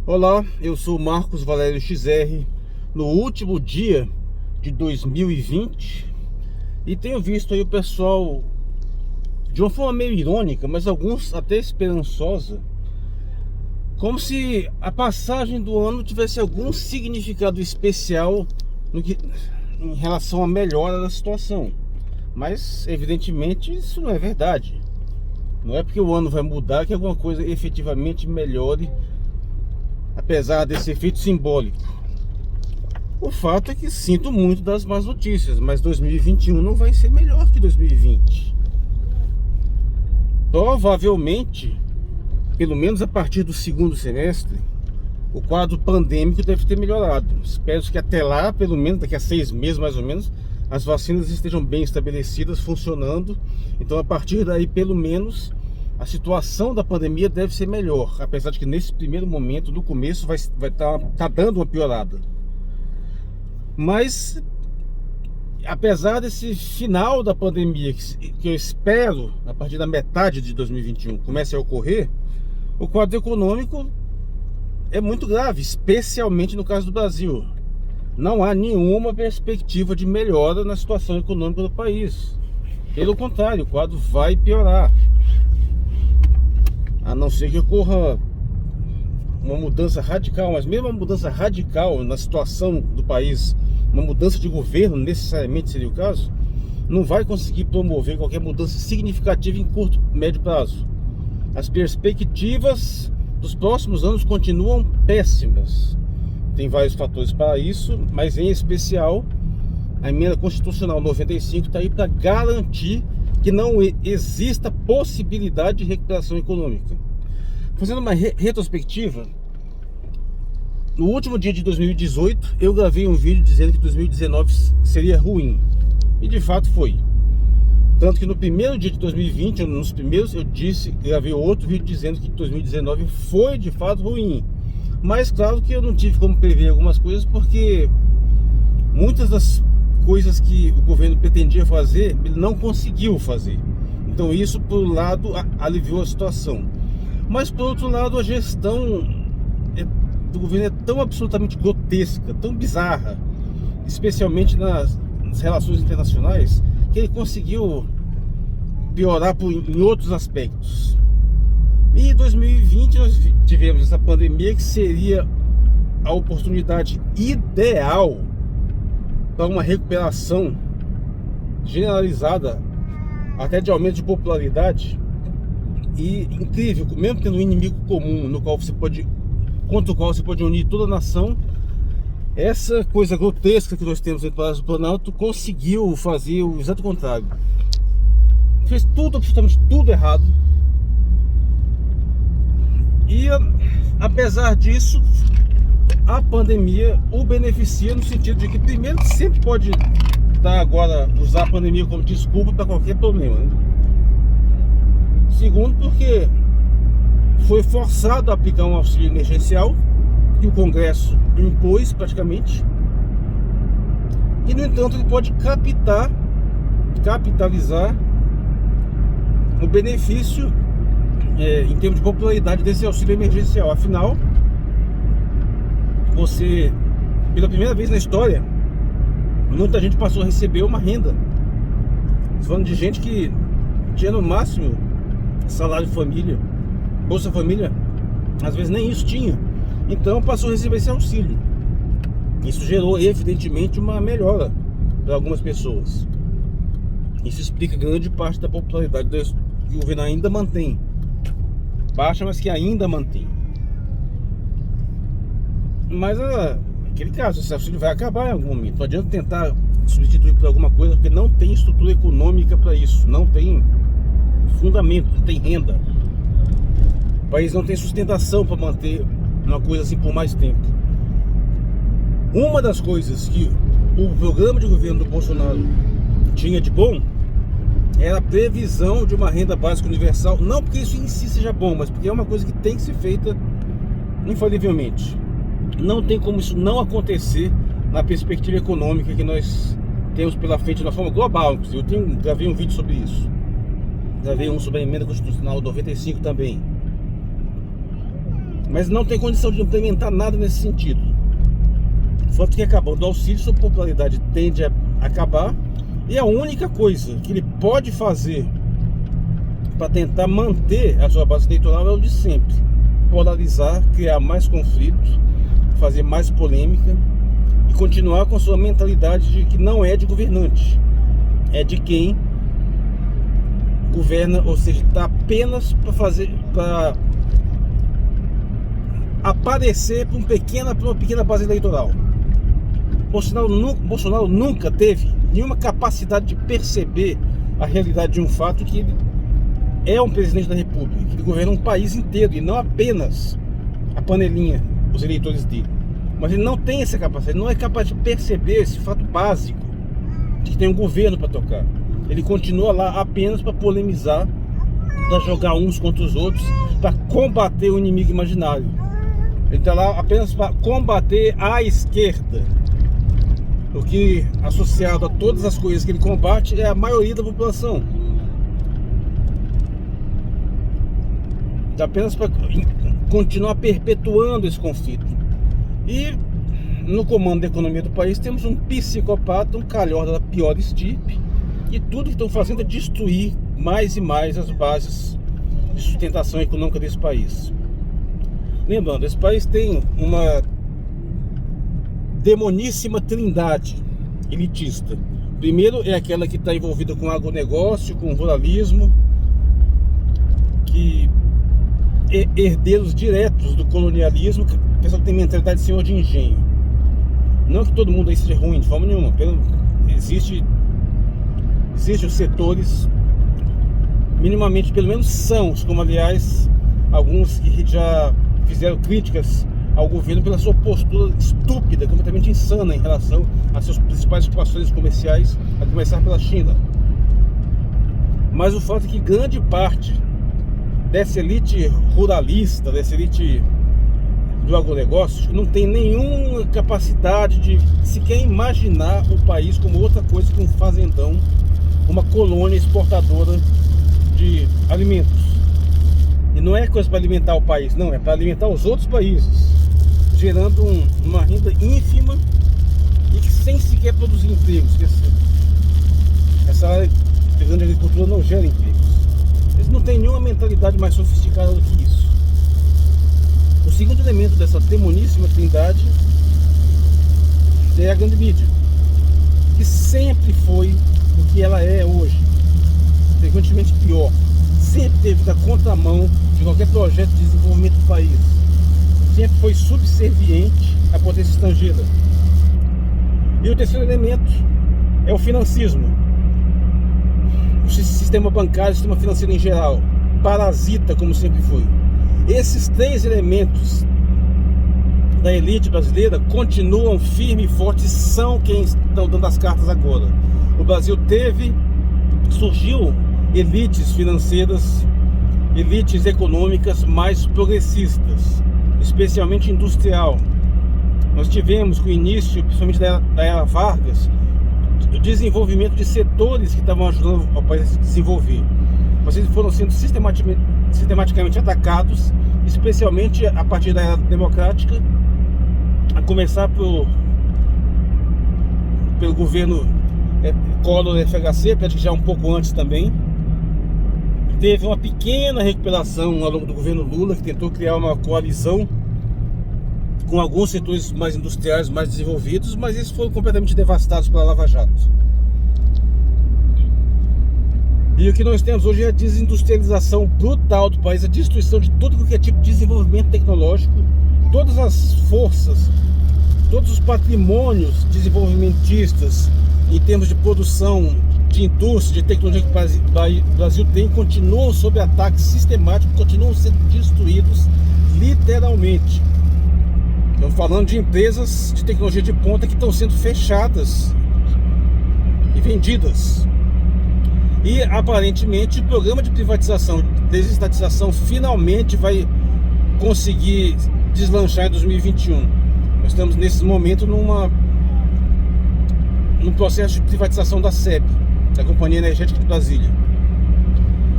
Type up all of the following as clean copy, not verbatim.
Olá, eu sou Marcos Valério XR, no último dia de 2020 e tenho visto aí o pessoal de uma forma meio irônica, mas alguns até esperançosa, como se a passagem do ano tivesse algum significado especial em relação à melhora da situação. Mas evidentemente isso não é verdade. Não é porque o ano vai mudar que alguma coisa efetivamente melhore, apesar desse efeito simbólico. O fato é que sinto muito das más notícias, mas 2021 não vai ser melhor que 2020. Provavelmente, pelo menos a partir do segundo semestre, o quadro pandêmico deve ter melhorado. Espero que até lá, pelo menos daqui a 6 meses mais ou menos, as vacinas estejam bem estabelecidas, funcionando. Então a partir daí, pelo menos, a situação da pandemia deve ser melhor, apesar de que nesse primeiro momento, no começo, vai tá dando uma piorada. Mas, apesar desse final da pandemia, que eu espero, a partir da metade de 2021, comece a ocorrer, o quadro econômico é muito grave, especialmente no caso do Brasil. Não há nenhuma perspectiva de melhora na situação econômica do país. Pelo contrário, o quadro vai piorar. A não ser que ocorra uma mudança radical, mas mesmo uma mudança radical na situação do país, uma mudança de governo necessariamente seria o caso, não vai conseguir promover qualquer mudança significativa em curto, médio prazo. As perspectivas dos próximos anos continuam péssimas. Tem vários fatores para isso, mas em especial a emenda constitucional 95 está aí para garantir que não exista possibilidade de recuperação econômica. Fazendo uma retrospectiva, no último dia de 2018, eu gravei um vídeo dizendo que 2019 seria ruim. E de fato foi. Tanto que no primeiro dia de 2020, nos primeiros, gravei outro vídeo dizendo que 2019 foi de fato ruim. Mas claro que eu não tive como prever algumas coisas, porque muitas das coisas que o governo pretendia fazer, ele não conseguiu fazer. Então isso, por um lado, aliviou a situação. Mas por outro lado, a gestão do governo é tão absolutamente grotesca, tão bizarra, especialmente nas relações internacionais, que ele conseguiu piorar em outros aspectos. E em 2020 nós tivemos essa pandemia, que seria a oportunidade ideal para uma recuperação generalizada, até de aumento de popularidade. E incrível, mesmo tendo um inimigo comum contra o qual você pode unir toda a nação, essa coisa grotesca que nós temos no Palácio do Planalto conseguiu fazer o exato contrário. Fez tudo, absolutamente tudo errado. E apesar disso, a pandemia o beneficia no sentido de que, primeiro, sempre pode usar a pandemia como desculpa para qualquer problema, né? Segundo, porque foi forçado a aplicar um auxílio emergencial que o Congresso impôs praticamente. E no entanto ele pode capitalizar o benefício em termos de popularidade desse auxílio emergencial. Afinal, pela primeira vez na história, muita gente passou a receber uma renda. Falando de gente que tinha no máximo salário família, Bolsa Família, às vezes nem isso tinha. Então passou a receber esse auxílio. Isso gerou evidentemente uma melhora para algumas pessoas. Isso explica grande parte da popularidade que o governo ainda mantém. Baixa, mas que ainda mantém. Mas aquele caso, esse auxílio vai acabar em algum momento. Não adianta tentar substituir por alguma coisa, porque não tem estrutura econômica para isso. Não tem fundamento, não tem renda. O país não tem sustentação para manter uma coisa assim por mais tempo. Uma das coisas que o programa de governo do Bolsonaro tinha de bom era a previsão de uma renda básica universal. Não porque isso em si seja bom, mas porque é uma coisa que tem que ser feita infalivelmente. Não tem como isso não acontecer na perspectiva econômica que nós temos pela frente de uma forma global. Eu gravei um vídeo sobre isso. Gravei um sobre a emenda constitucional 95 também. mas não tem condição de implementar nada nesse sentido. O fato que acabando o auxílio, sua popularidade tende a acabar, e a única coisa que ele pode fazer para tentar manter a sua base eleitoral é o de sempre: polarizar, criar mais conflitos, fazer mais polêmica e continuar com sua mentalidade de que não é de governante, é de quem governa, ou seja, está apenas para aparecer para uma pequena base eleitoral. Bolsonaro nunca teve nenhuma capacidade de perceber a realidade de um fato, que ele é um presidente da república, que ele governa um país inteiro e não apenas a panelinha, os eleitores dele. Mas ele não tem essa capacidade, não é capaz de perceber esse fato básico de que tem um governo para tocar. Ele continua lá apenas para polemizar, para jogar uns contra os outros, para combater o inimigo imaginário. Ele está lá apenas para combater a esquerda. O que, associado a todas as coisas que ele combate, é a maioria da população. Está apenas para continuar perpetuando esse conflito. E no comando da economia do país temos um psicopata, um calhorda da pior estirpe, e tudo que estão fazendo é destruir mais e mais as bases de sustentação econômica desse país. Lembrando, esse país tem uma demoníssima trindade elitista. Primeiro é aquela que está envolvida com agronegócio, com ruralismo, que é herdeiros diretos do colonialismo, que a pessoa tem mentalidade de senhor de engenho. Não que todo mundo aí seja ruim, de forma nenhuma. Existem os setores minimamente, pelo menos sãos, como aliás alguns que já fizeram críticas ao governo pela sua postura estúpida, completamente insana em relação às suas principais parceiros comerciais, a começar pela China. Mas o fato é que grande parte dessa elite ruralista, dessa elite do agronegócio, não tem nenhuma capacidade de sequer imaginar o país como outra coisa que um fazendão, uma colônia exportadora de alimentos. E não é coisa para alimentar o país, não, é para alimentar os outros países, gerando uma renda ínfima e que sem sequer produzir empregos. Essa área de grande agricultura não gera empregos. Eles não têm nenhuma mentalidade mais sofisticada do que isso. O segundo elemento dessa demoníssima trindade é a grande mídia, que sempre foi o que ela é hoje, frequentemente pior. Sempre teve da contramão de qualquer projeto de desenvolvimento do país. Sempre foi subserviente à potência estrangeira. E o terceiro elemento é o financismo. O sistema bancário, o sistema financeiro em geral, parasita como sempre foi. Esses três elementos da elite brasileira continuam firmes e fortes, são quem estão dando as cartas agora. O Brasil surgiu elites financeiras, elites econômicas mais progressistas, especialmente industrial. Nós tivemos com o início, principalmente da era Vargas, o desenvolvimento de setores que estavam ajudando ao país a se desenvolver, mas eles foram sendo sistematicamente atacados, especialmente a partir da era democrática, a começar pelo governo Collor FHC, que já um pouco antes também. Teve uma pequena recuperação ao longo do governo Lula, que tentou criar uma coalizão com alguns setores mais industriais, mais desenvolvidos, mas eles foram completamente devastados pela Lava Jato. E o que nós temos hoje é a desindustrialização brutal do país, a destruição de todo que é tipo de desenvolvimento tecnológico, todas as forças, todos os patrimônios desenvolvimentistas em termos de produção, de indústria, de tecnologia que o Brasil tem, continuam sob ataque sistemático, continuam sendo destruídos literalmente. Estamos falando de empresas de tecnologia de ponta que estão sendo fechadas e vendidas. E aparentemente o programa de privatização, desestatização, finalmente vai conseguir deslanchar em 2021. Nós estamos nesse momento num processo de privatização da SEB, da Companhia Energética de Brasília.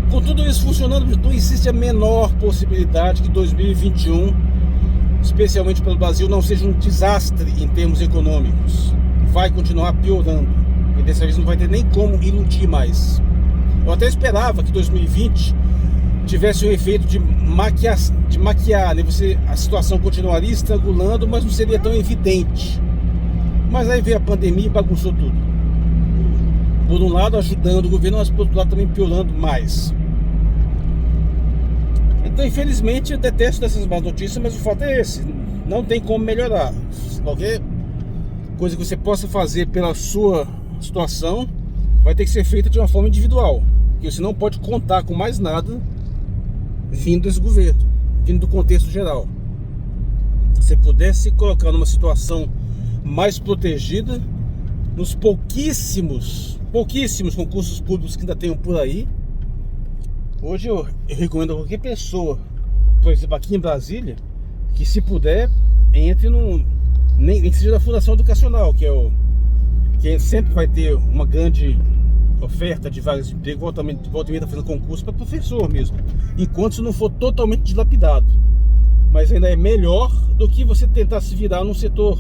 Com tudo isso funcionando, não existe a menor possibilidade que 2021 especialmente pelo Brasil, não seja um desastre em termos econômicos. Vai continuar piorando. E dessa vez não vai ter nem como iludir mais. Eu até esperava que 2020 tivesse um efeito de maquiar, né? A situação continuaria estrangulando, mas não seria tão evidente. Mas aí veio a pandemia e bagunçou tudo. Por um lado ajudando o governo, mas por outro lado também piorando mais. Então, infelizmente, eu detesto dessas más notícias, mas o fato é esse. Não tem como melhorar. Qualquer coisa que você possa fazer pela sua situação vai ter que ser feita de uma forma individual. Porque você não pode contar com mais nada vindo desse governo, vindo do contexto geral. Se você pudesse se colocar numa situação mais protegida, nos pouquíssimos concursos públicos que ainda tem por aí, hoje eu recomendo a qualquer pessoa, por exemplo, aqui em Brasília, que se puder, entre nem que seja da Fundação Educacional, que sempre vai ter uma grande oferta de vagas de emprego, volta e meia fazendo concurso para professor mesmo, enquanto isso não for totalmente dilapidado. Mas ainda é melhor do que você tentar se virar num setor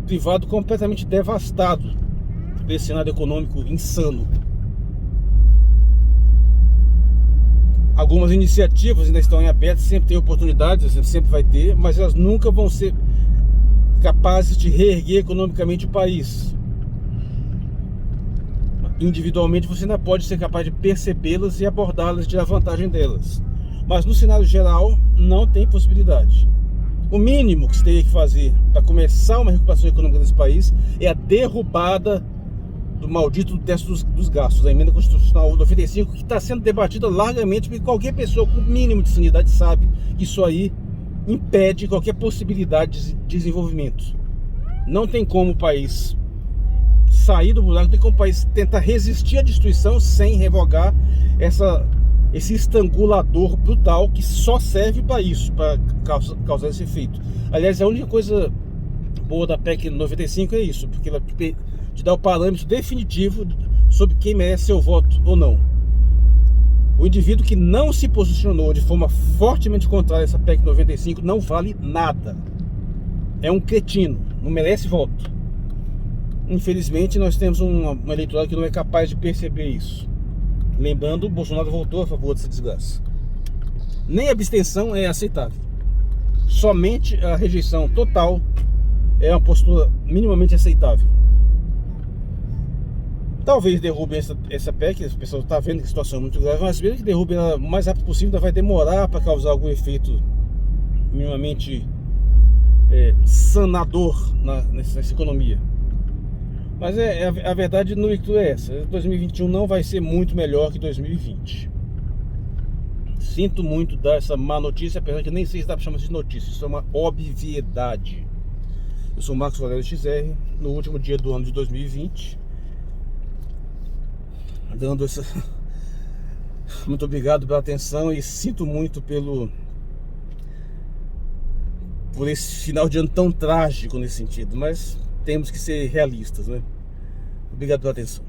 privado completamente devastado por esse cenário econômico insano. Algumas iniciativas ainda estão em aberto, sempre tem oportunidades, sempre vai ter, mas elas nunca vão ser capazes de reerguer economicamente o país. Individualmente você ainda pode ser capaz de percebê-las e abordá-las, tirar vantagem delas, mas no cenário geral não tem possibilidade. O mínimo que você teria que fazer para começar uma recuperação econômica desse país é a derrubada do maldito teto dos gastos, a emenda constitucional 95, que está sendo debatida largamente, porque qualquer pessoa com o mínimo de sanidade sabe que isso aí impede qualquer possibilidade de desenvolvimento. Não tem como o país sair do buraco, não tem como o país tentar resistir à destruição sem revogar esse estrangulador brutal que só serve para isso, para causar esse efeito. Aliás, a única coisa boa da PEC 95 é isso, porque ela te dá o parâmetro definitivo sobre quem merece seu voto ou não. O indivíduo que não se posicionou de forma fortemente contrária a essa PEC 95 não vale nada. É um cretino, não merece voto. Infelizmente, nós temos um eleitorado que não é capaz de perceber isso. Lembrando, o Bolsonaro voltou a favor dessa desgraça. Nem a abstenção é aceitável. Somente a rejeição total é uma postura minimamente aceitável. Talvez derrubem essa PEC, o pessoal está vendo que a situação é muito grave, mas mesmo que derrubem ela o mais rápido possível, ainda vai demorar para causar algum efeito minimamente sanador nessa economia. Mas a verdade no leitura é essa: 2021 não vai ser muito melhor que 2020. Sinto muito dar essa má notícia, apesar que nem sei se dá para chamar de notícia, isso é uma obviedade. Eu sou o Marcos Valério XR, no último dia do ano de 2020, dando essa... Muito obrigado pela atenção e sinto muito por esse final de ano tão trágico nesse sentido, mas temos que ser realistas, né? Obrigado pela atenção.